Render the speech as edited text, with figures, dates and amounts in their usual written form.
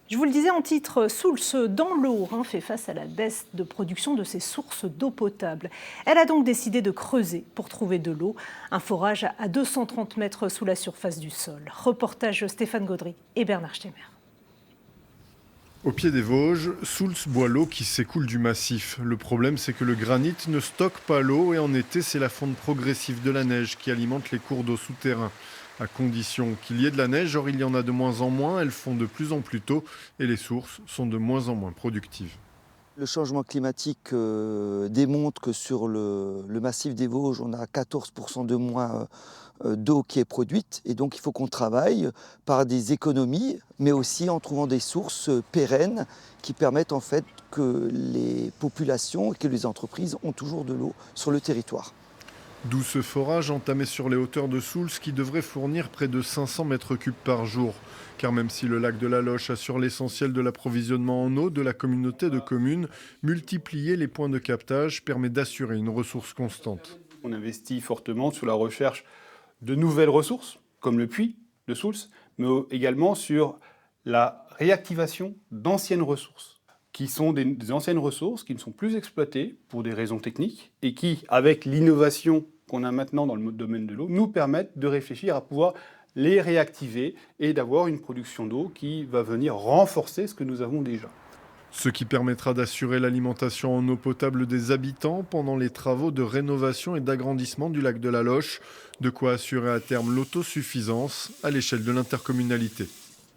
Je vous le disais en titre, Soultz, dans l'Aure, fait face à la baisse de production de ses sources d'eau potable. Elle a donc décidé de creuser pour trouver de l'eau. Un forage à 230 mètres sous la surface du sol. Reportage Stéphane Gaudry et Bernard Stemmer. Au pied des Vosges, Soultz boit l'eau qui s'écoule du massif. Le problème, c'est que le granit ne stocke pas l'eau et en été, c'est la fonte progressive de la neige qui alimente les cours d'eau souterrains. À condition qu'il y ait de la neige, or il y en a de moins en moins, elles font de plus en plus tôt et les sources sont de moins en moins productives. Le changement climatique démontre que sur le massif des Vosges, on a 14% de moins d'eau qui est produite. Et donc il faut qu'on travaille par des économies, mais aussi en trouvant des sources pérennes qui permettent en fait que les populations et que les entreprises ont toujours de l'eau sur le territoire. D'où ce forage entamé sur les hauteurs de Soultz qui devrait fournir près de 500 mètres cubes par jour. Car même si le lac de la Loche assure l'essentiel de l'approvisionnement en eau de la communauté de communes, multiplier les points de captage permet d'assurer une ressource constante. On investit fortement sur la recherche de nouvelles ressources, comme le puits de Soultz, mais également sur la réactivation d'anciennes ressources, qui sont des anciennes ressources qui ne sont plus exploitées pour des raisons techniques et qui, avec l'innovation qu'on a maintenant dans le domaine de l'eau, nous permettent de réfléchir à pouvoir les réactiver et d'avoir une production d'eau qui va venir renforcer ce que nous avons déjà. Ce qui permettra d'assurer l'alimentation en eau potable des habitants pendant les travaux de rénovation et d'agrandissement du lac de la Loche, de quoi assurer à terme l'autosuffisance à l'échelle de l'intercommunalité.